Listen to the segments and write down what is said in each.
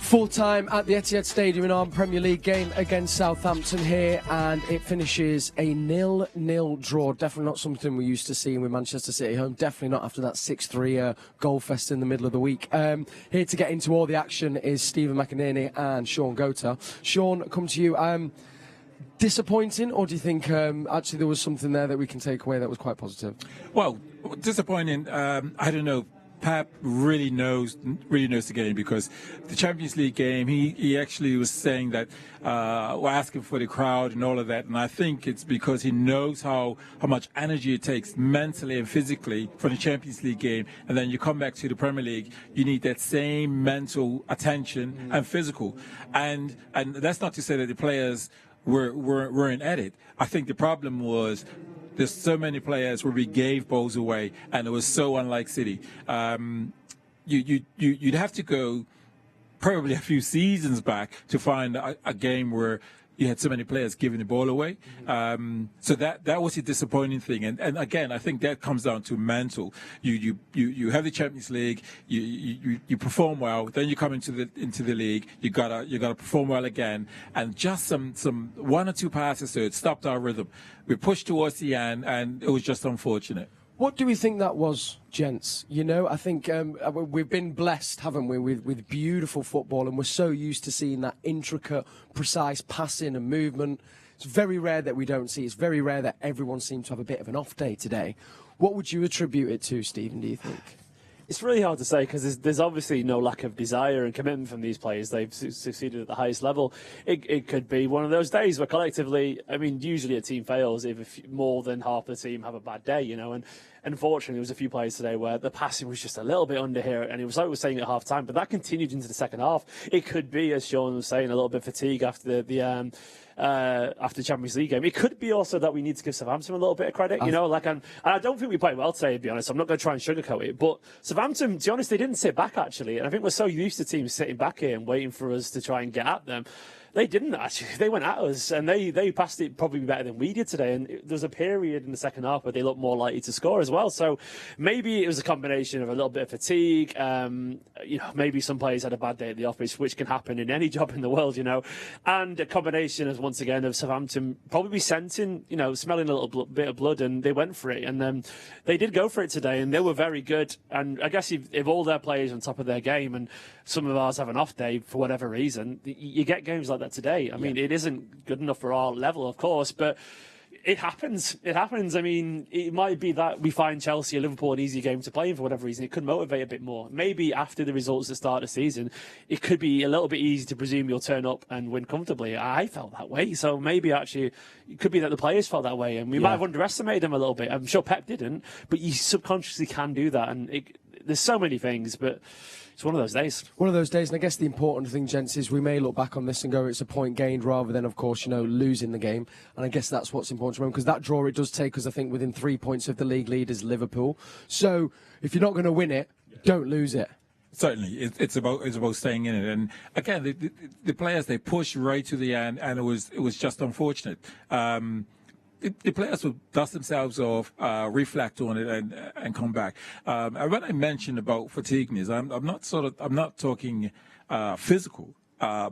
Full time at the Etihad Stadium in our Premier League game against Southampton here, and it finishes a 0-0 draw. Definitely not something we're used to seeing with Manchester City home. Definitely not after that 6-3 goal fest in the middle of the week. Here to get into all the action is Stephen McInerney and Sean Gota. Sean, come to you. Disappointing, or do you think actually there was something there that we can take away that was quite positive? Well, disappointing. I don't know. Pep really knows the game, because the Champions League game, he actually was saying that we're asking for the crowd and all of that, and I think it's because he knows how much energy it takes mentally and physically for the Champions League game, and then you come back to the Premier League, you need that same mental attention and physical, and that's not to say that the players weren't at it. I think the problem was there's so many players where we gave balls away, and it was so unlike City. You'd have to go probably a few seasons back to find a game where you had so many players giving the ball away. So that was a disappointing thing. And again, I think that comes down to mental. You have the Champions League, you perform well, then you come into the league, you gotta perform well again, and just some one or two passes, so it stopped our rhythm. We pushed towards the end, and it was just unfortunate. What do we think that was, gents? You know, I think we've been blessed, haven't we, with beautiful football, and we're so used to seeing that intricate, precise passing and movement. It's very rare that we don't see. It's very rare that everyone seems to have a bit of an off day today. What would you attribute it to, Stephen, do you think? It's really hard to say, because there's obviously no lack of desire and commitment from these players. They've succeeded at the highest level. It could be one of those days where collectively, I mean, usually a team fails if more than half the team have a bad day, you know. And unfortunately, there was a few players today where the passing was just a little bit under here, and it was like we were saying at half time, but that continued into the second half. It could be, as Sean was saying, a little bit of fatigue after the Champions League game. It could be also that we need to give Southampton a little bit of credit, you know, and I don't think we played well today, to be honest. I'm not going to try and sugarcoat it, but Southampton, to be honest, they didn't sit back, actually, and I think we're so used to teams sitting back here and waiting for us to try and get at them. They didn't, actually. They went at us, and they passed it probably better than we did today. And there was a period in the second half where they looked more likely to score as well. So maybe it was a combination of a little bit of fatigue. You know, maybe some players had a bad day at the office, which can happen in any job in the world, you know. And a combination of, once again, of Southampton probably scenting, you know, smelling a little bit of blood, and they went for it. And they did go for it today, and they were very good. And I guess if all their players on top of their game, and some of ours have an off day for whatever reason, you get games like that today. I mean, it isn't good enough for our level, of course, but it happens. It happens. I mean, it might be that we find Chelsea or Liverpool an easy game to play in for whatever reason. It could motivate a bit more. Maybe after the results at the start of the season, it could be a little bit easy to presume you'll turn up and win comfortably. I felt that way. So maybe actually it could be that the players felt that way, and we might have underestimated them a little bit. I'm sure Pep didn't, but you subconsciously can do that. And there's so many things, but it's one of those days. One of those days, and I guess the important thing, gents, is we may look back on this and go, it's a point gained, rather than, of course, you know, losing the game. And I guess that's what's important to remember, because that draw, it does take us, I think, within 3 points of the league leaders, Liverpool. So if you're not going to win it, don't lose it. Certainly, it's about staying in it. And again, the players, they pushed right to the end, and it was just unfortunate. The players will dust themselves off, reflect on it, and come back. And when I mentioned about fatigueness, I'm not talking physical.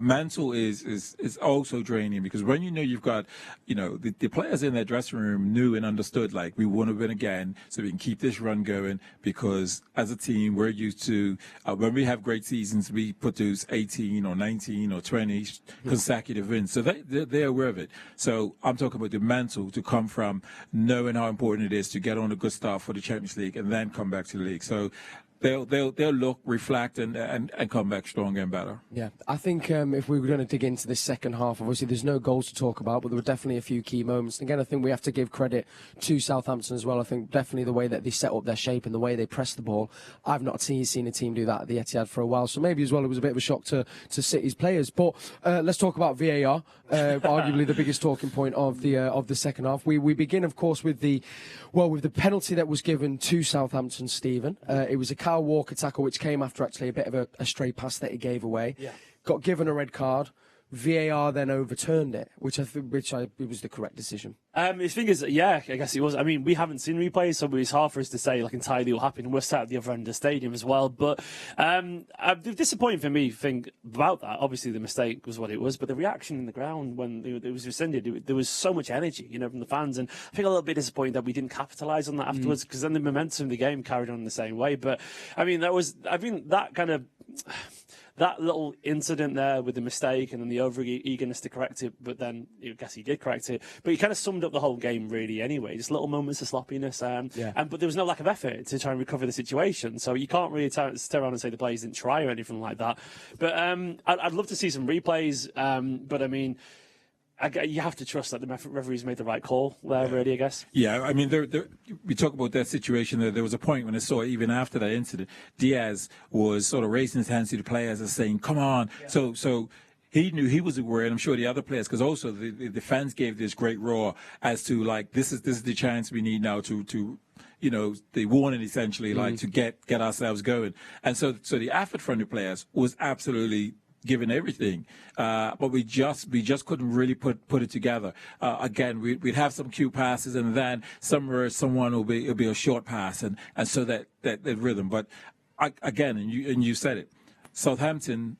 Mental is also draining, because when you know you've got, you know, the players in their dressing room knew and understood, like, we want to win again so we can keep this run going, because as a team we're used to, when we have great seasons, we produce 18 or 19 or 20 consecutive wins. So they're aware of it. So I'm talking about the mental to come from knowing how important it is to get on a good start for the Champions League and then come back to the league. So they'll look, reflect, and come back stronger and better. Yeah, I think if we were going to dig into this second half, obviously there's no goals to talk about, but there were definitely a few key moments. And again, I think we have to give credit to Southampton as well. I think definitely the way that they set up their shape and the way they press the ball. I've not seen a team do that at the Etihad for a while, so maybe as well it was a bit of a shock to City's players. But let's talk about VAR, arguably the biggest talking point of the second half. We begin, of course, with the penalty that was given to Southampton, Stephen. It was a Kyle Walker tackle, which came after actually a bit of a stray pass that he gave away. Yeah. Got given a red card. VAR then overturned it, which it was the correct decision. The thing is, yeah, I guess it was. I mean, we haven't seen replays, so it's hard for us to say like entirely what happened. We're sat at the other end of the stadium as well. But the disappointing for me thing about that, obviously the mistake was what it was, but the reaction in the ground when it was rescinded, there was so much energy, from the fans, and I think a little bit disappointed that we didn't capitalise on that afterwards, because then the momentum of the game carried on in the same way. But I mean, that kind of. That little incident there with the mistake and then the over-eagerness to correct it, but then I guess he did correct it. But he kind of summed up the whole game really anyway, just little moments of sloppiness. But there was no lack of effort to try and recover the situation. So you can't really turn around and say the players didn't try or anything like that. But I'd love to see some replays. But I mean, you have to trust that the referees made the right call there, really, I guess. Yeah, I mean, we talk about that situation. There was a point when I saw, even after that incident, Diaz was sort of raising his hands to the players and saying, come on. Yeah. So he knew he was aware, and I'm sure the other players, because also the fans gave this great roar as to, like, this is the chance we need now to the warning essentially, like, to get ourselves going. And so the effort from the players was absolutely given everything, but we just couldn't really put it together. Again, we'd have some cute passes, and then somewhere someone will be a short pass, and so that rhythm. But again, and you said it, Southampton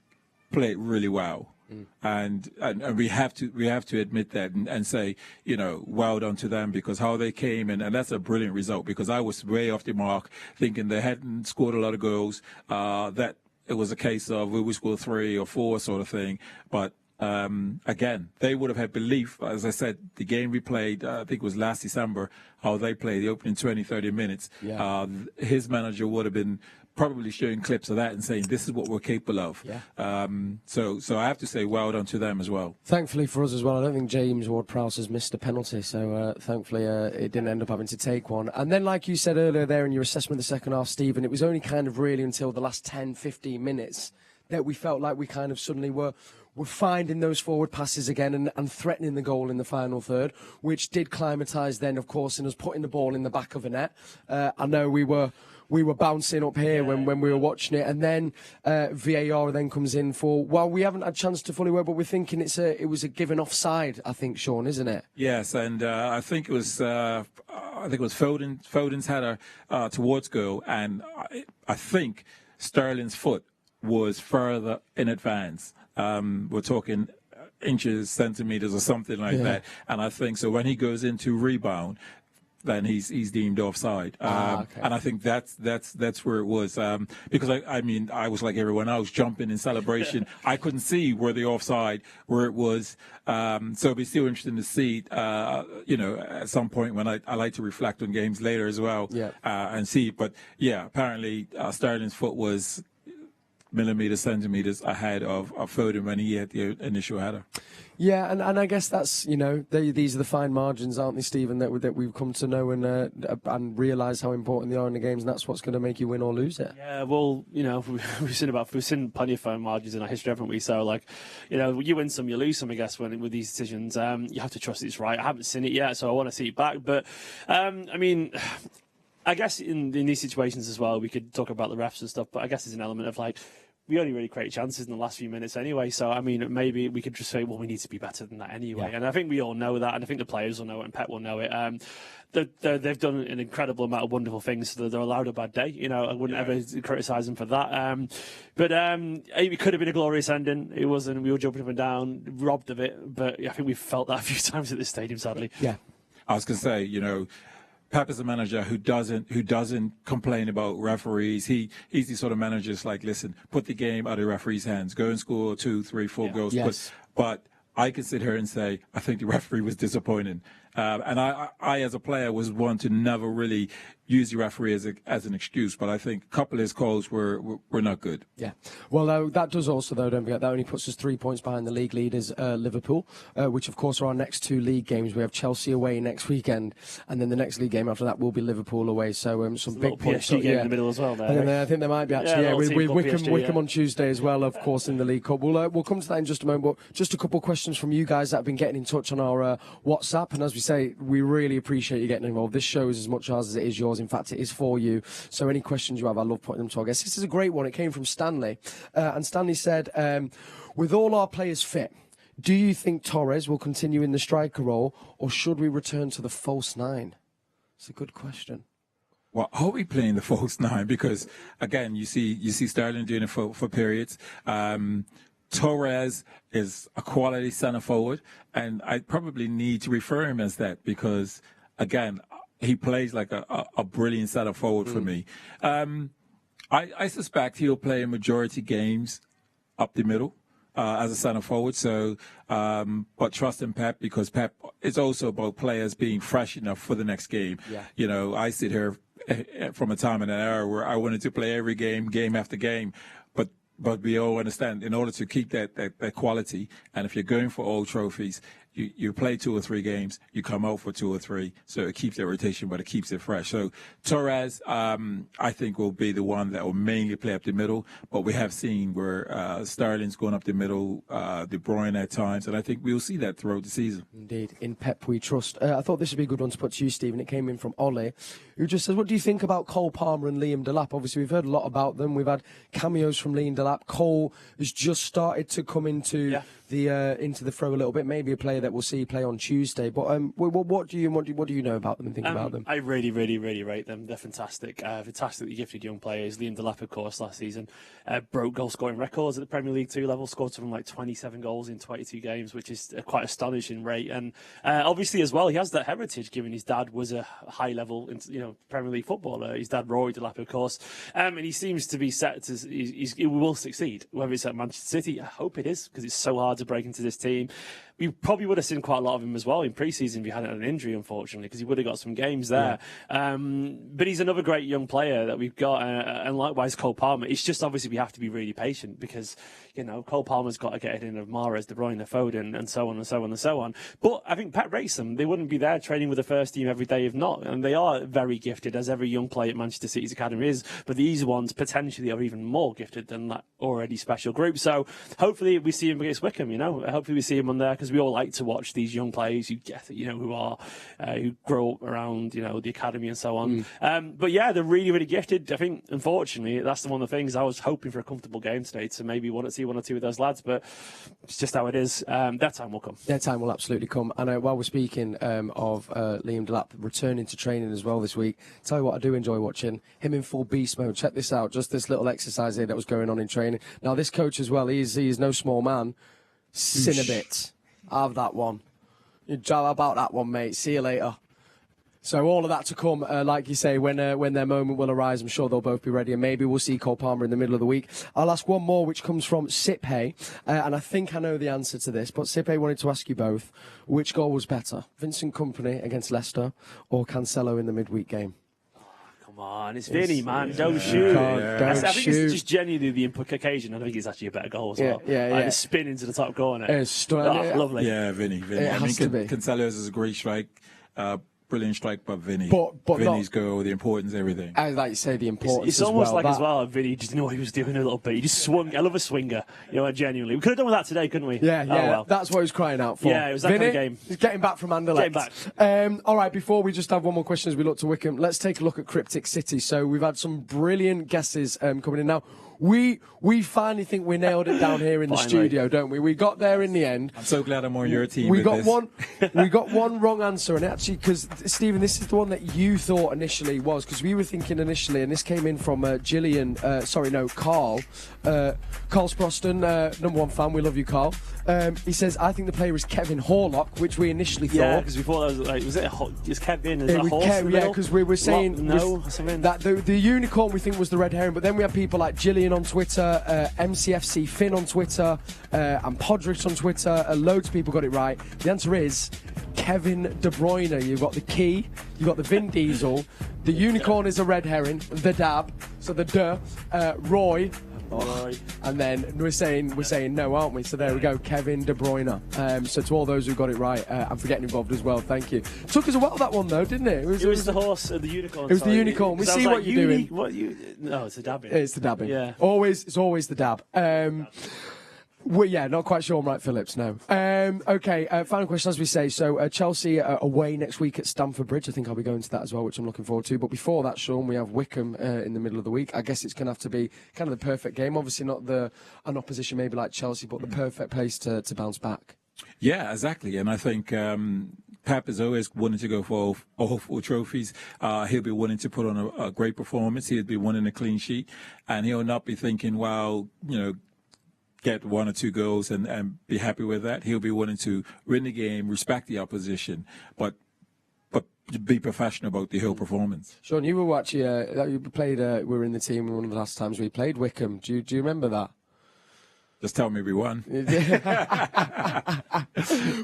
played really well, and we have to admit that and say, well done to them, because how they came, and that's a brilliant result, because I was way off the mark thinking they hadn't scored a lot of goals, that it was a case of will we score 3 or 4 sort of thing. But again, they would have had belief. As I said, the game we played, I think it was last December, how they played the opening 20, 30 minutes. Yeah. His manager would have been probably showing clips of that and saying, this is what we're capable of. Yeah. So I have to say well done to them as well. Thankfully for us as well, I don't think James Ward-Prowse has missed a penalty, so thankfully it didn't end up having to take one. And then, like you said earlier there in your assessment of the second half, Stephen, it was only kind of really until the last 10, 15 minutes that we felt like we kind of suddenly were finding those forward passes again and threatening the goal in the final third, which did climatise then, of course, in us putting the ball in the back of the net. I know we were bouncing up here when we were watching it, and then VAR then comes in for, well, we haven't had a chance to fully work, but we're thinking it was a given offside, I think, Sean, isn't it? Yes, and I think it was Foden's header towards goal, and I think Sterling's foot was further in advance. We're talking inches, centimeters, or something like that, and I think so when he goes into rebound, then he's deemed offside. Okay. And I think that's where it was, because I was like everyone else, jumping in celebration. I couldn't see where it was. So it'll be still interesting to see, at some point when I like to reflect on games later as well, and see. But yeah, apparently Sterling's foot was millimeters, centimeters ahead of Foden when he had the initial header. Yeah, and I guess that's, these are the fine margins, aren't they, Stephen, that we've come to know and realise how important they are in the games, and that's what's going to make you win or lose it. Yeah, well, we've seen plenty of fine margins in our history, haven't we? So, like, you win some, you lose some, I guess, with these decisions. You have to trust it's right. I haven't seen it yet, so I want to see it back. But, I guess in these situations as well, we could talk about the refs and stuff, but I guess there's an element of, like, we only really create chances in the last few minutes anyway. So, maybe we could just say, well, we need to be better than that anyway. Yeah. And I think we all know that, and I think the players will know it, and Pep will know it. They've done an incredible amount of wonderful things, so they're allowed a bad day. I wouldn't ever criticise them for that. But it could have been a glorious ending. It wasn't. We were jumping up and down, robbed of it. But I think we've felt that a few times at this stadium, sadly. Yeah. I was going to say, Pep is a manager who doesn't complain about referees. He's the sort of manager that's like, listen, put the game out of the referee's hands. Go and score 2, 3, 4 goals. Yes. But I can sit here and say, I think the referee was disappointing. And I, as a player, was one to never really use the referee as an excuse. But I think a couple of his calls were not good. Yeah. Well, that does also, though, don't forget, that only puts us 3 points behind the league leaders, Liverpool, which, of course, are our next 2 league games. We have Chelsea away next weekend, and then the next league game after that will be Liverpool away. So some big points. PSG game in the middle as well. There, and then I think there might be actually, with Wickham on Tuesday as well, of course, in the League Cup. We'll come to that in just a moment, but just a couple of questions from you guys that have been getting in touch on our WhatsApp. And as we say, we really appreciate you getting involved. This show is as much ours as it is yours. In fact, it is for you. So any questions you have, I love putting them to our guests. This is a great one. It came from Stanley. And Stanley said, with all our players fit, Do you think Torres will continue in the striker role, or should we return to the false nine? It's a good question. Well, are we playing the false nine? Because again, you see Sterling doing it for periods. Torres is a quality centre forward, and I probably need to refer him as that because, again, he plays like a brilliant centre forward for me. I suspect he'll play majority games up the middle as a centre forward. So, but trust in Pep because Pep is also about players being fresh enough for the next game. Yeah. You know, I sit here from a time and an era where I wanted to play every game after game. But we all understand in order to keep that quality, and if you're going for all trophies, you play 2 or 3 games, you come out for 2 or 3, so it keeps that rotation, but it keeps it fresh. So Torres, I think, will be the one that will mainly play up the middle, but we have seen where Sterling's going up the middle, De Bruyne at times, and I think we'll see that throughout the season. Indeed, in Pep we trust. I thought this would be a good one to put to you, Stephen. It came in from Ole, who just says, what do you think about Cole Palmer and Liam Delap? Obviously, we've heard a lot about them. We've had cameos from Liam Delap. Cole has just started to come into the throw a little bit. Maybe a player that we'll see play on Tuesday. But what do you know about them and think about them? I really, really, really rate them. They're fantastic. Fantastically gifted young players. Liam Delap, of course, last season broke goal scoring records at the Premier League 2 level. Scored something like 27 goals in 22 games, which is quite astonishing rate. And obviously, as well, he has that heritage, given his dad was a high level, Premier League footballer. His dad, Rory Delap, of course, and he seems to be set to. He will succeed, whether it's at Manchester City. I hope it is, because it's so hard to break into this team. We probably would have seen quite a lot of him as well in pre-season if he hadn't had an injury, unfortunately, because he would have got some games there. Yeah. But he's another great young player that we've got, and likewise Cole Palmer. It's just obviously we have to be really patient because, Cole Palmer's got to get it in of Mahrez, De Bruyne, Foden, and so on and so on and so on. But I think Pep rates them. They wouldn't be there training with the first team every day if not. And they are very gifted, as every young player at Manchester City's academy is. But these ones potentially are even more gifted than that already special group. So hopefully we see him against Wickham, Hopefully we see him on there because we all like to watch these young players who get it, who grow up around, the academy and so on. But yeah, they're really, really gifted. I think, unfortunately, that's one of the things. I was hoping for a comfortable game today to maybe see 1 or 2 of those lads, but it's just how it is. Their time will come. Their time will absolutely come. And while we're speaking of Liam Delap returning to training as well this week, tell you what I do enjoy watching, him in full beast mode. Check this out, just this little exercise here that was going on in training. Now, this coach as well, he's no small man. Cinnabit. Have that one. How about that one, mate? See you later. So all of that to come, like you say, when their moment will arise, I'm sure they'll both be ready, and maybe we'll see Cole Palmer in the middle of the week. I'll ask one more, which comes from Sipe, and I think I know the answer to this, but Sipe wanted to ask you both, which goal was better, Vincent Kompany against Leicester or Cancelo in the midweek game? Come on, it's Vinny, man. Don't shoot. I think it's just genuinely the occasion. I think it's actually a better goal as well. The spin into the top corner. It's lovely. Yeah, Vinny. It has to be. Cancelo's is a great strike. Brilliant strike by Vinny. But Vinny's goal, the importance, everything. I like you say, the importance. It's almost like as well, Vinny just knew what he was doing a little bit. He just swung. I love a swinger, genuinely. We could have done with that today, couldn't we? Yeah. Well. That's what he was crying out for. Yeah, it was that Vinny, kind of game. He's getting back from Anderlecht. All right, before we just have one more question as we look to Wickham, let's take a look at Cryptic City. So we've had some brilliant guesses coming in now. We finally think we nailed it down here in the studio, don't we? We got there in the end. I'm so glad I'm on your team. We got one wrong answer, and actually, because Stephen, this is the one that you thought initially was, because we were thinking initially, and this came in from Carl. Carl Sproston, number 1 fan. We love you, Carl. He says, I think the player is Kevin Horlock, which we initially thought. Yeah, because we thought that was like, is Kevin? Is that horse in the middle? because we were saying that the unicorn we think was the red herring, but then we had people like Gillian on Twitter, MCFC Finn on Twitter, and Podrick on Twitter. Loads of people got it right. The answer is Kevin De Bruyne. You've got the key, you've got the Vin Diesel. The unicorn is a red herring. The dab, so the Roy. And then we're saying no, aren't we? So there we go, Kevin De Bruyne. So to all those who got it right, I'm getting involved as well. Thank you. Took us a while, that one though, didn't it? It was the horse, the unicorn. It was the unicorn. We see what you're doing. No, it's the dabbing. It's the dabbing. Yeah. It's always the dab. Not quite sure I'm right, Phillips, no. Okay, final question, as we say. So, Chelsea away next week at Stamford Bridge. I think I'll be going to that as well, which I'm looking forward to. But before that, Sean, we have Wickham in the middle of the week. I guess it's going to have to be kind of the perfect game. Obviously not an opposition maybe like Chelsea, but the perfect place to bounce back. Yeah, exactly. And I think Pep is always wanting to go for all four trophies. He'll be wanting to put on a great performance. He'll be wanting a clean sheet. And he'll not be thinking, well, get 1 or 2 goals and be happy with that. He'll be wanting to win the game, respect the opposition, but be professional about the whole performance. Sean, you were actually you played. We were in the team one of the last times we played Wickham. Do you remember that? Just tell me we won.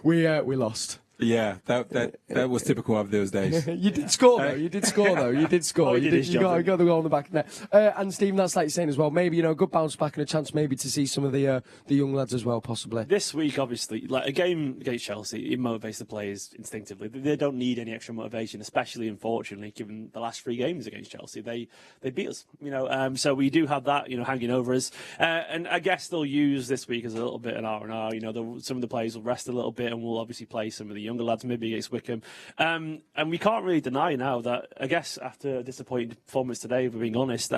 We lost. Yeah, that was typical of those days. You did score though. You did score. Oh, You got the goal in the back of the net. And Stephen, that's like you're saying as well. Maybe a good bounce back and a chance maybe to see some of the young lads as well, possibly. This week, obviously, like a game against Chelsea, it motivates the players instinctively. They don't need any extra motivation, especially unfortunately, given the last 3 games against Chelsea, they beat us. So we do have that hanging over us. And I guess they'll use this week as a little bit an R&R. Some of the players will rest a little bit, and we'll obviously play some of the younger lads, maybe against Wickham. And we can't really deny now that, I guess, after a disappointing performance today, if we're being honest,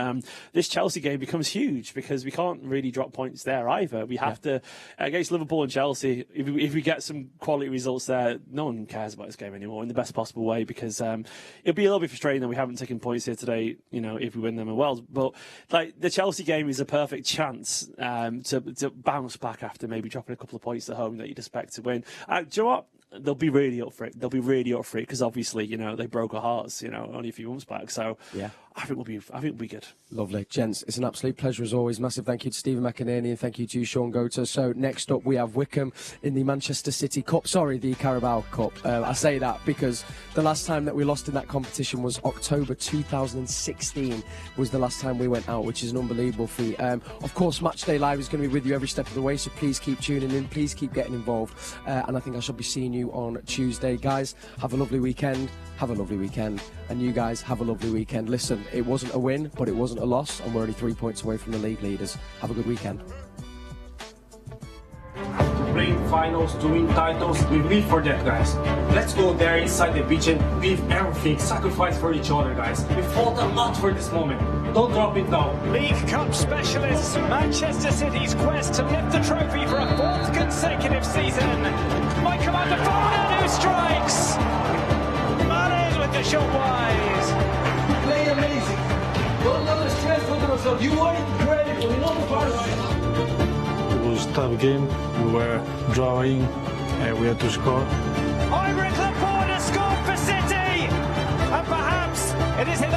this Chelsea game becomes huge because we can't really drop points there either. We have to, against Liverpool and Chelsea, if we get some quality results there, no one cares about this game anymore in the best possible way, because it'll be a little bit frustrating that we haven't taken points here today, if we win them as well. But like the Chelsea game is a perfect chance to bounce back after maybe dropping a couple of points at home that you'd expect to win. Do you know what? They'll be really up for it. Because obviously, they broke our hearts, only a few months back. So yeah, I think we'll be good. Lovely, gents. It's an absolute pleasure as always. Massive thank you to Stephen McInerney and thank you to Sean Gota. So next up we have Wickham in the Manchester City Cup. Sorry, the Carabao Cup. I say that because the last time that we lost in that competition was October 2016. Was the last time we went out, which is an unbelievable feat. Of course, Matchday Live is going to be with you every step of the way. So please keep tuning in. Please keep getting involved. And I think I shall be seeing you on Tuesday, guys. Have a lovely weekend. Have a lovely weekend. And you guys have a lovely weekend. Listen, it wasn't a win, but it wasn't a loss, and we're only 3 points away from the league leaders. Have a good weekend. To play finals, to win titles, we live for that, guys. Let's go there inside the pitch and give everything, sacrifice for each other, guys. We fought a lot for this moment. Don't drop it down. League Cup specialists, Manchester City's quest to lift the trophy for a 4th consecutive season. By commander Foden, who strikes. Mahrez with the shot wise. Play amazing. Don't let us transfer the result. You are incredible. You know the part. It was a tough game. We were drawing. We had to score. Ivory Laporte has scored for City. And perhaps it is in